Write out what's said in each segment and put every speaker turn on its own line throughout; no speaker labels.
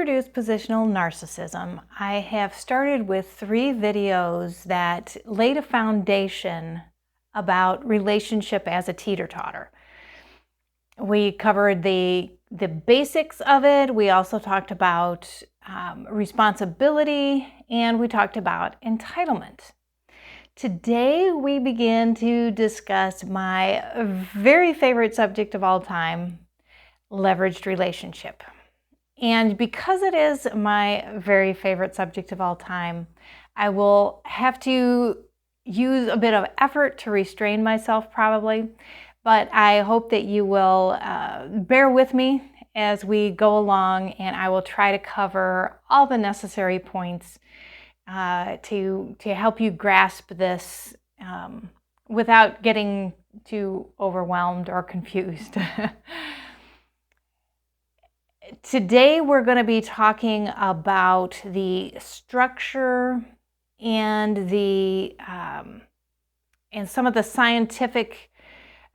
introduce positional narcissism, I have started with 3 videos that laid a foundation about relationship as a teeter-totter. We covered the basics of it. We also talked about responsibility, and we talked about entitlement. Today, we begin to discuss my very favorite subject of all time, leveraged relationship. And because it is my very favorite subject of all time, I will have to use a bit of effort to restrain myself probably, but I hope that you will bear with me as we go along, and I will try to cover all the necessary points to help you grasp this without getting too overwhelmed or confused. Today we're going to be talking about the structure and and some of the scientific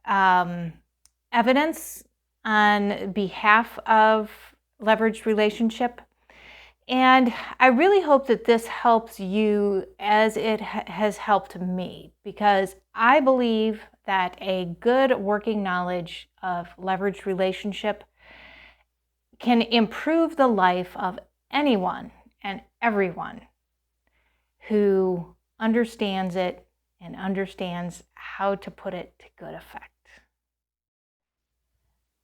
evidence on behalf of leveraged relationship. And I really hope that this helps you as it has helped me, because I believe that a good working knowledge of leveraged relationship can improve the life of anyone and everyone who understands it and understands how to put it to good effect.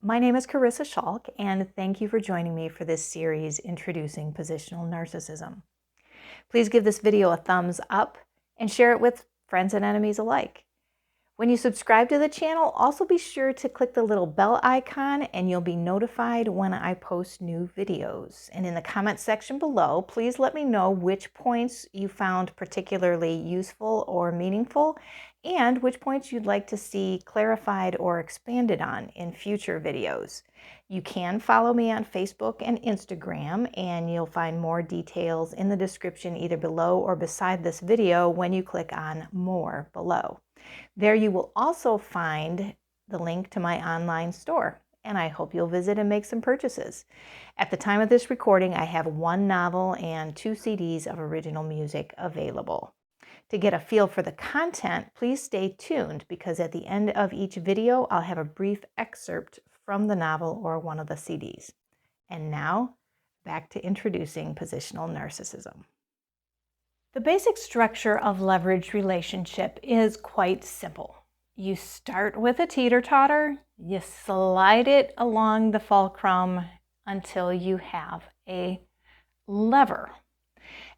My name is Carissa Schalk, and thank you for joining me for this series introducing positional narcissism. Please give this video a thumbs up and share it with friends and enemies alike. When you subscribe to the channel, also be sure to click the little bell icon and you'll be notified when I post new videos. And in the comment section below, please let me know which points you found particularly useful or meaningful, and which points you'd like to see clarified or expanded on in future videos. You can follow me on Facebook and Instagram, and you'll find more details in the description either below or beside this video when you click on More below. There you will also find the link to my online store, and I hope you'll visit and make some purchases. At the time of this recording, I have 1 novel and 2 CDs of original music available. To get a feel for the content, please stay tuned, because at the end of each video, I'll have a brief excerpt from the novel or one of the CDs. And now, back to introducing positional narcissism. The basic structure of leveraged relationship is quite simple. You start with a teeter-totter, you slide it along the fulcrum until you have a lever.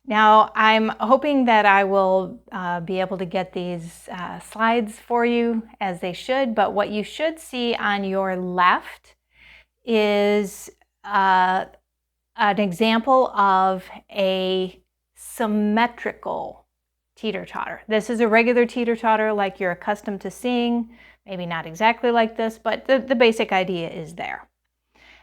Now, I'm hoping that I will be able to get these slides for you as they should, but what you should see on your left is an example of a symmetrical teeter-totter. This is a regular teeter-totter like you're accustomed to seeing, maybe not exactly like this, but the basic idea is there.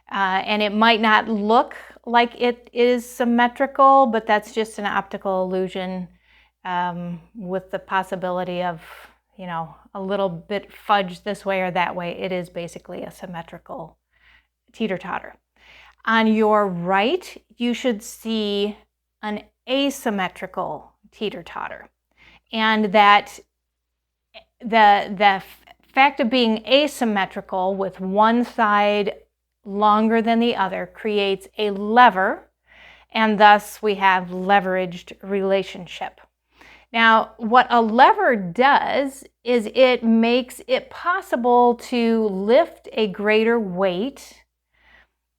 And it might not look like it is symmetrical, but that's just an optical illusion with the possibility of, you know, a little bit fudged this way or that way. It is basically a symmetrical teeter-totter. On your right, you should see an asymmetrical teeter-totter. And that the fact of being asymmetrical with one side longer than the other creates a lever, and thus we have leveraged relationship. Now, what a lever does is it makes it possible to lift a greater weight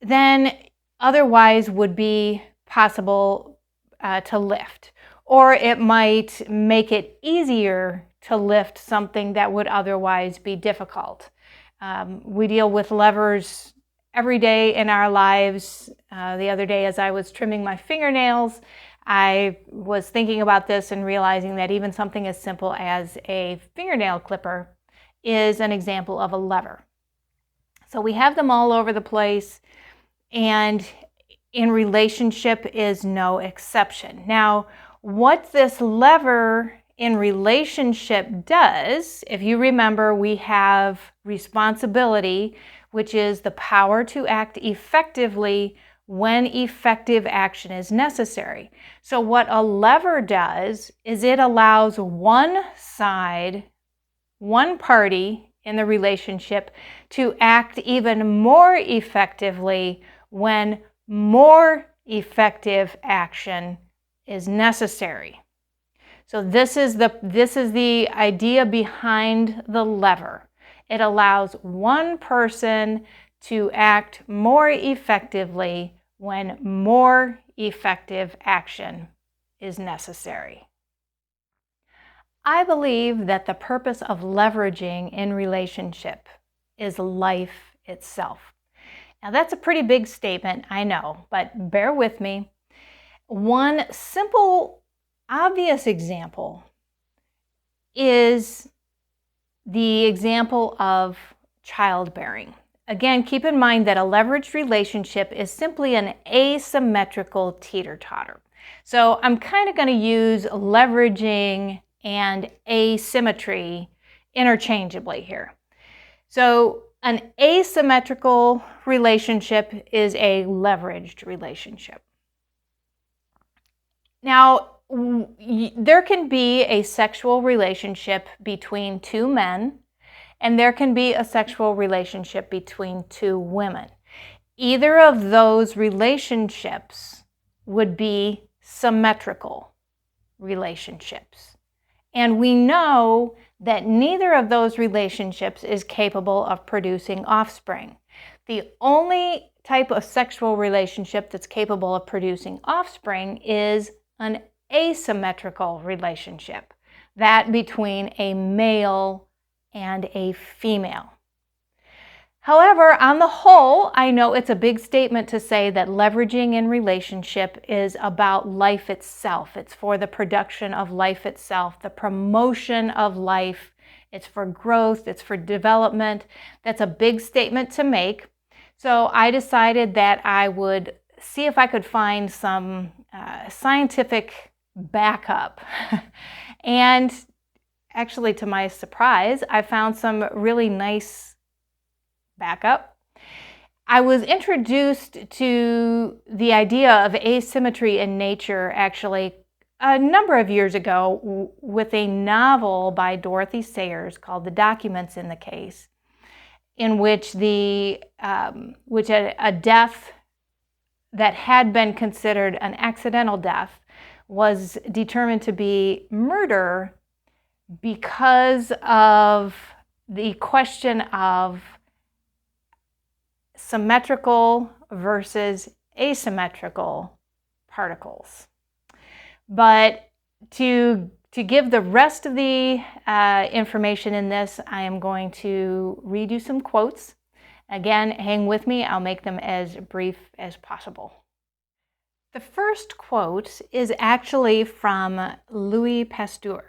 than otherwise would be possible to lift. Or it might make it easier to lift something that would otherwise be difficult. We deal with levers every day in our lives. The other day, as I was trimming my fingernails, I was thinking about this and realizing that even something as simple as a fingernail clipper is an example of a lever. So we have them all over the place, and in relationship is no exception. Now, what this lever in relationship does, if you remember, we have responsibility, which is the power to act effectively when effective action is necessary. So what a lever does is it allows one side, one party in the relationship to act even more effectively when more effective action is necessary. So this is the idea behind the lever. It allows one person to act more effectively when more effective action is necessary. I believe that the purpose of leveraging in relationship is life itself. Now that's a pretty big statement, I know, but bear with me. One simple, obvious example is the example of childbearing. Again, keep in mind that a leveraged relationship is simply an asymmetrical teeter-totter. So I'm kind of going to use leveraging and asymmetry interchangeably here. So an asymmetrical relationship is a leveraged relationship. Now, there can be a sexual relationship between two men, and there can be a sexual relationship between two women. Either of those relationships would be symmetrical relationships. And we know that neither of those relationships is capable of producing offspring. The only type of sexual relationship that's capable of producing offspring is an asymmetrical relationship, that between a male and a female. However, on the whole, I know it's a big statement to say that leveraging in relationship is about life itself. It's for the production of life itself, the promotion of life. It's for growth, it's for development. That's a big statement to make. So I decided that I would see if I could find some scientific backup. And actually, to my surprise, I found some really nice backup. I was introduced to the idea of asymmetry in nature actually a number of years ago with a novel by Dorothy Sayers called The Documents in the Case, in which a death that had been considered an accidental death was determined to be murder because of the question of symmetrical versus asymmetrical particles. But to give the rest of the information in this, I am going to read you some quotes. Again, hang with me. I'll make them as brief as possible. The first quote is actually from Louis Pasteur.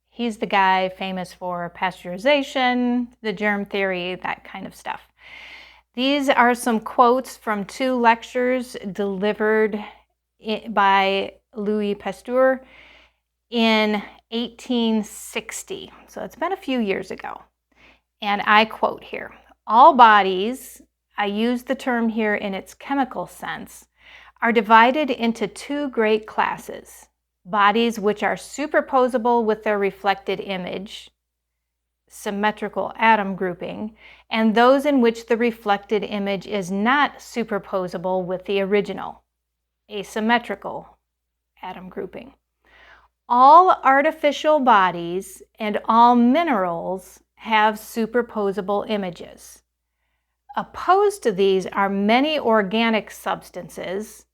He's the guy famous for pasteurization, the germ theory, that kind of stuff. These are some quotes from two lectures delivered by Louis Pasteur in 1860. So it's been a few years ago. And I quote here, "All bodies," I use the term here in its chemical sense, "are divided into two great classes: bodies which are superposable with their reflected image, symmetrical atom grouping, and those in which the reflected image is not superposable with the original, asymmetrical atom grouping. All artificial bodies and all minerals have superposable images. Opposed to these are many organic substances,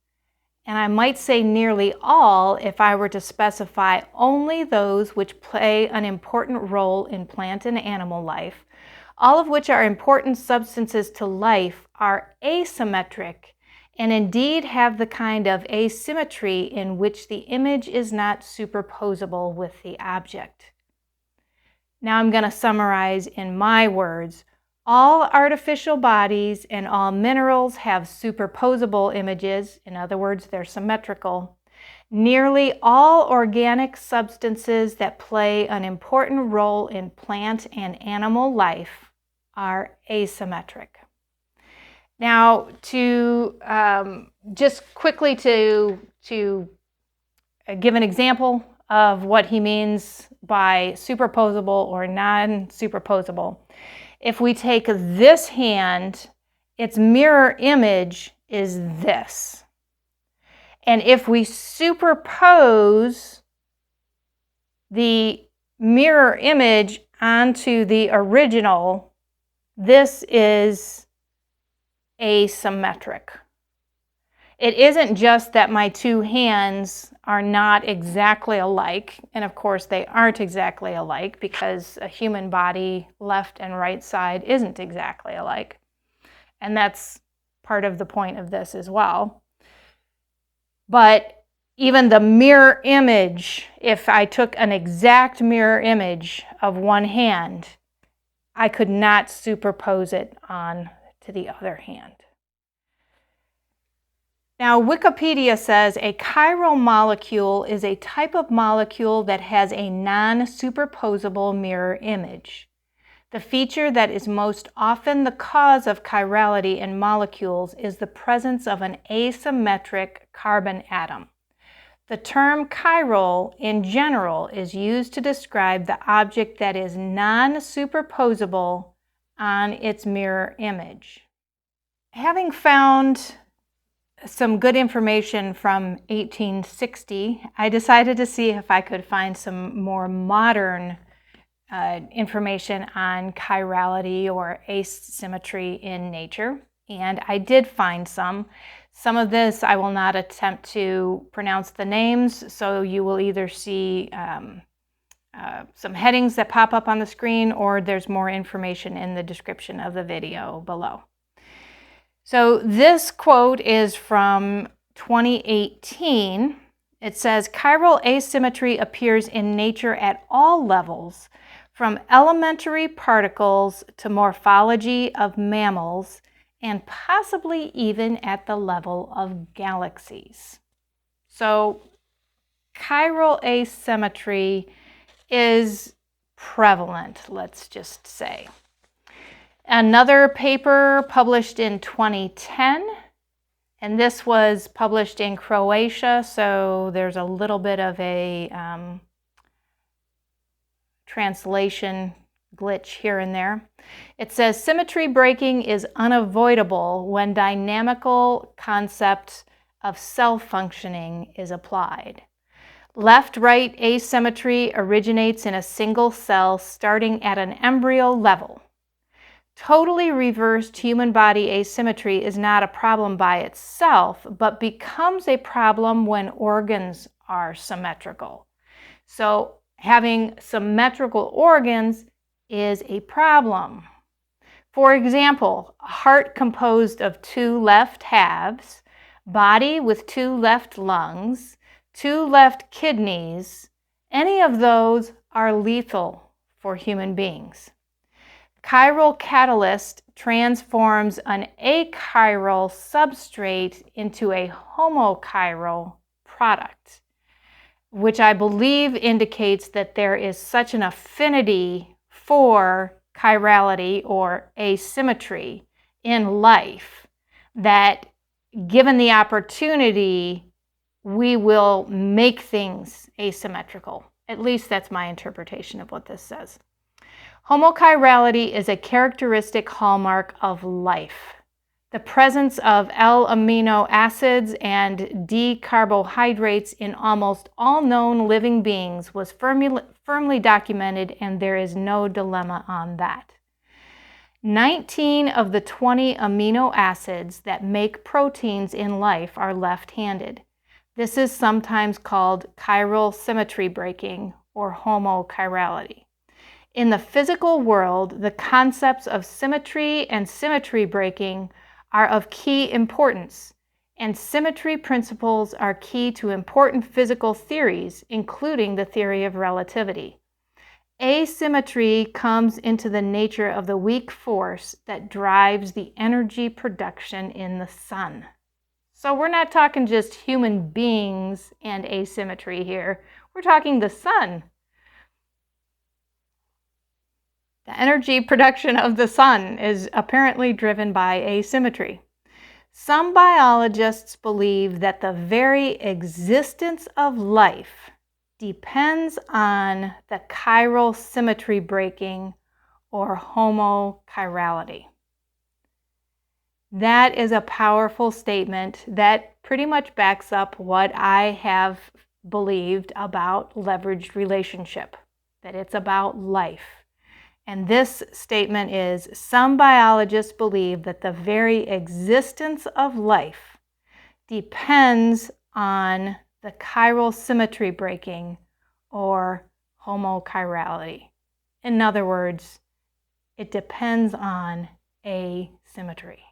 and I might say nearly all if I were to specify only those which play an important role in plant and animal life, all of which are important substances to life, are asymmetric and indeed have the kind of asymmetry in which the image is not superposable with the object." Now I'm going to summarize in my words. All artificial bodies and all minerals have superposable images. In other words, they're symmetrical. Nearly all organic substances that play an important role in plant and animal life are asymmetric. Now, to just quickly to give an example of what he means by superposable or non-superposable. If we take this hand, its mirror image is this. And if we superpose the mirror image onto the original, this is asymmetric. It isn't just that my two hands are not exactly alike, and of course they aren't exactly alike because a human body, left and right side, isn't exactly alike. And that's part of the point of this as well. But even the mirror image, if I took an exact mirror image of one hand, I could not superpose it on to the other hand. Now, Wikipedia says a chiral molecule is a type of molecule that has a non-superposable mirror image. The feature that is most often the cause of chirality in molecules is the presence of an asymmetric carbon atom. The term chiral in general is used to describe the object that is non-superposable on its mirror image. Having found some good information from 1860, I decided to see if I could find some more modern information on chirality or asymmetry in nature, and I did find some. Some of this I will not attempt to pronounce the names, so you will either see some headings that pop up on the screen, or there's more information in the description of the video below. So this quote is from 2018. It says, chiral asymmetry appears in nature at all levels, from elementary particles to morphology of mammals, and possibly even at the level of galaxies. So chiral asymmetry is prevalent, let's just say. Another paper published in 2010, and this was published in Croatia, so there's a little bit of a translation glitch here and there. It says, symmetry breaking is unavoidable when dynamical concept of self-functioning is applied. Left-right asymmetry originates in a single cell starting at an embryo level. Totally reversed human body asymmetry is not a problem by itself, but becomes a problem when organs are symmetrical. So having symmetrical organs is a problem. For example, a heart composed of two left halves, body with two left lungs, two left kidneys, any of those are lethal for human beings. Chiral catalyst transforms an achiral substrate into a homochiral product, which I believe indicates that there is such an affinity for chirality or asymmetry in life that, given the opportunity, we will make things asymmetrical. At least that's my interpretation of what this says. Homochirality is a characteristic hallmark of life. The presence of L-amino acids and D-carbohydrates in almost all known living beings was firmly documented, and there is no dilemma on that. 19 of the 20 amino acids that make proteins in life are left-handed. This is sometimes called chiral symmetry breaking or homochirality. In the physical world, the concepts of symmetry and symmetry breaking are of key importance, and symmetry principles are key to important physical theories, including the theory of relativity. Asymmetry comes into the nature of the weak force that drives the energy production in the sun. So we're not talking just human beings and asymmetry here. We're talking the sun. The energy production of the sun is apparently driven by asymmetry. Some biologists believe that the very existence of life depends on the chiral symmetry breaking or homochirality. That is a powerful statement that pretty much backs up what I have believed about leveraged relationship, that it's about life. And this statement is, some biologists believe that the very existence of life depends on the chiral symmetry breaking or homochirality. In other words, it depends on asymmetry.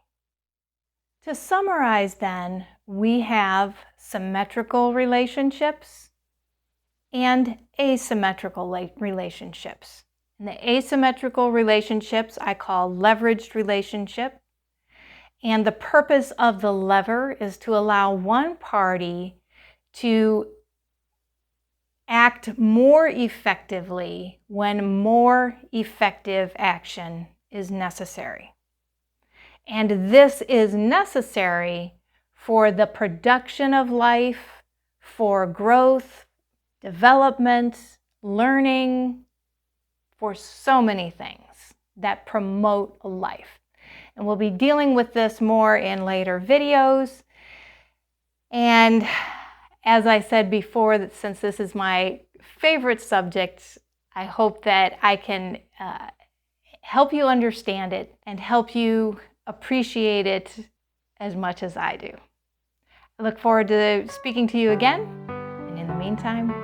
To summarize then, we have symmetrical relationships and asymmetrical relationships. And the asymmetrical relationships I call leveraged relationship. And the purpose of the lever is to allow one party to act more effectively when more effective action is necessary. And this is necessary for the production of life, for growth, development, learning, for so many things that promote life. And we'll be dealing with this more in later videos. And as I said before, that since this is my favorite subject, I hope that I can help you understand it and help you appreciate it as much as I do. I look forward to speaking to you again. And in the meantime,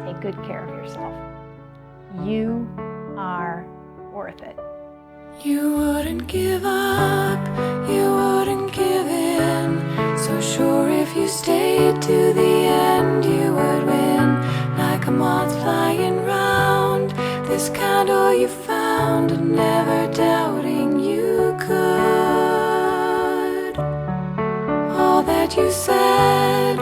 take good care of yourself. You are worth it.
You wouldn't give up, you wouldn't give in. So sure if you stayed to the end, you would win. Like a moth flying round this candle you found, and never doubting you could. All that you said,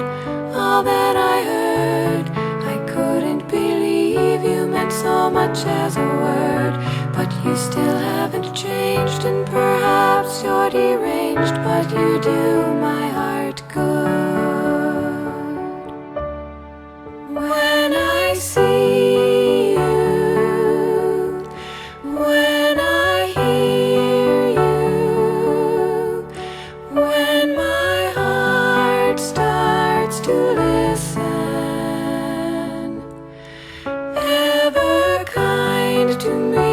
all that I heard, I couldn't believe you meant so much as a word. But you still haven't changed, and perhaps you're deranged, but you do my heart good. When I see you, when I hear you, when my heart starts to listen, ever kind to me,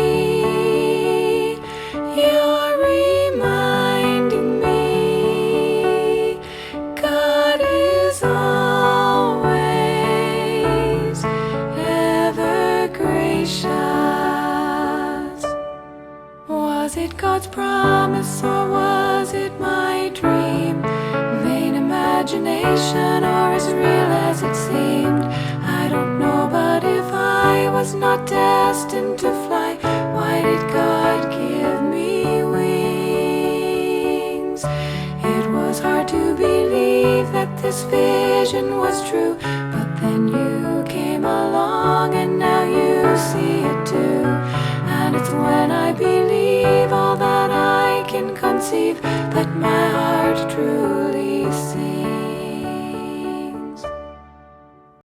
you're reminding me God is always ever gracious. Was it God's promise, or was it my dream? Vain imagination, or as real as it seemed? I don't know, but if I was not destined to fly, why did God give me wings? It was hard to believe that this vision was true, but then you came along and now you see it too. And it's when I believe all that I can conceive that my